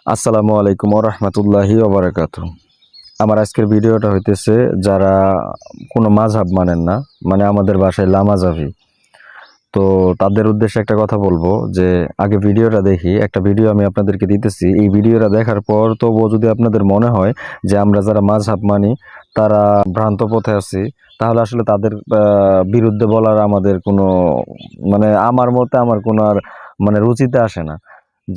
আসসালামু আলাইকুম ওয়া রাহমাতুল্লাহি ওয়া বারাকাতুহু। আমার আজকের ভিডিওটা হইতেছে যারা কোনো মাযহাব মানেন না, মানে আমাদের ভাষায় লামাযাবি। তো তাদের উদ্দেশ্যে একটা কথা বলবো যে আগে ভিডিওটা দেখি, একটা ভিডিও আমি আপনাদেরকে দিতেছি। এই ভিডিওটা দেখার পর তবুও যদি আপনাদের মনে হয় যে আমরা যারা মাযহাব মানি তারা ভ্রান্ত পথে আছি, তাহলে আসলে তাদের বিরুদ্ধে বলার আমাদের কোনো, মানে আমার মতে আমার কোনো আর মানে রুচিতে আসে না।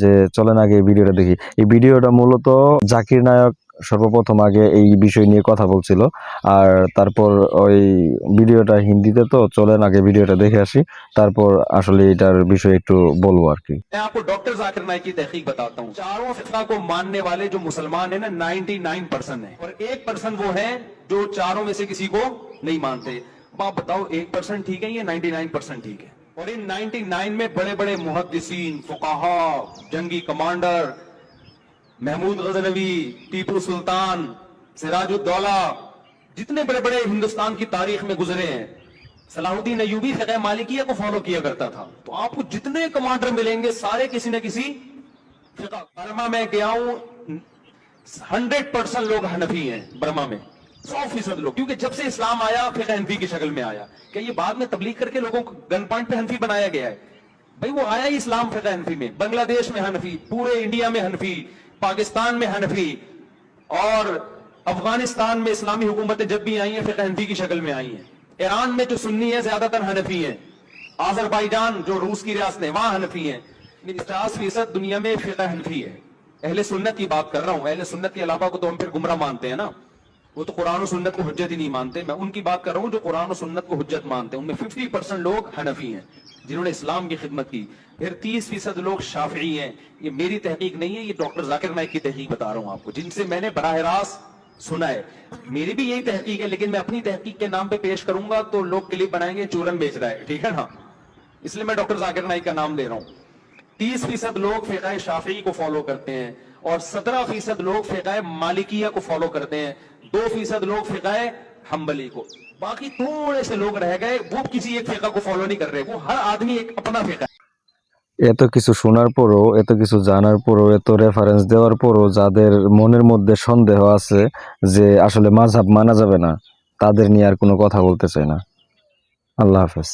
যে চলেন আগে এই ভিডিওটা দেখি। এই ভিডিওটা মূলত জাকির নায়ক সর্বপ্রথম আগে এই বিষয় নিয়ে কথা বলছিল, আর তারপর ওই ভিডিওটা হিন্দিতে, তো চলেন আগে ভিডিওটা দেখে আসি, তারপর আসলে এটার বিষয়ে একটু বলবো আর কি। मैं आपको डॉक्टर जाकिर नाइक की तहकीक बताता हूँ। चारों फिक़ा को मानने वाले जो मुसलमान है ना 99% है, और 1% वो है जो चारों में से किसी को नहीं मानते। अब आप बताओ 1% ठीक है या 99% ठीक है? और इन 99 में बड़े बड़े मुहद्दिसीन, फुकाहा, जंगी कमांडर, महमूद गजनवी, टीपू सुल्तान, सिराजुद्दौला, जितने बड़े बड़े हिंदुस्तान की तारीख में गुजरे हैं, सलाहुद्दीन अयूबी फिक़ह मालिकिया को फॉलो किया करता था। तो आपको जितने कमांडर मिलेंगे सारे किसी न किसी फिक़ह। बर्मा में गया हूं, 100% लोग हनफी हैं बर्मा में, 100% लोग, क्योंकि जब से इस्लाम आया फिक़ह हनफी की शक्ल में आया। क्या ये बाद में तबलीग करके लोगों को गन पॉइंट पे हनफी बनाया गया है? भाई वो आया ही इस्लाम फिक़ह हनफी में। बांग्लादेश में हनफी, पूरे इंडिया में हनफी, पाकिस्तान में हनफी, और अफगानिस्तान में इस्लामी हुकूमतें जब भी आई हैं फिक़ह हनफी की शक्ल में आई हैं। ईरान में जो सुन्नी है ज्यादातर हनफी हैं, आजरबाईजान जो रूस की रियासत है वहां हनफी हैं। 50% दुनिया में फिक़ह हनफी है। अहले सुन्नत की बात कर रहा हूं। अहले सुन्नत के अलावा को तो हम फिर गुमराह मानते हैं ना, वो तो कुरान और सुन्नत को हुज्जत ही नहीं मानते। मैं उनकी बात कर रहा हूं जो कुरान और सुन्नत को हुज्जत मानते हैं। उनमें 50% लोग हनफी हैं जिन्होंने इस्लाम की खिदमत की। फिर 30% लोग शाफी हैं। ये मेरी तहकीक नहीं है, ये डॉक्टर जाकिर नाइक की तहकीक बता रहा हूं आपको, जिनसे मैंने बराह रास्त सुना है। मेरी भी यही तहकीक है, लेकिन मैं अपनी तहकीक के नाम पे पेश करूंगा तो लोग क्लिप बनाएंगे चूरन बेच रहा है, ठीक है ना? इसलिए मैं डॉक्टर जाकिर नाइक का नाम ले रहा हूं। 30% लोग फिक़ह शाफी को फॉलो करते हैं, और 17% लोग फिक़ह मालिकिया को फॉलो करते हैं, 2% लोग फिक़ह हम्बली को। बाकी थोड़े से लोग रह गए, वो किसी एक फिक़ह को फॉलो नहीं कर रहे। वो हर आदमी एक अपना फिक़ह। এত কিছু শোনার পরও, এত কিছু জানার পরও, এত রেফারেন্স দেওয়ার পরও যাদের মনের মধ্যে সন্দেহ আছে যে আসলে মাযহাব মানা যাবে না, তাদের নিয়ে আর কোনো কথা বলতে চাই না। আল্লাহ হাফেজ।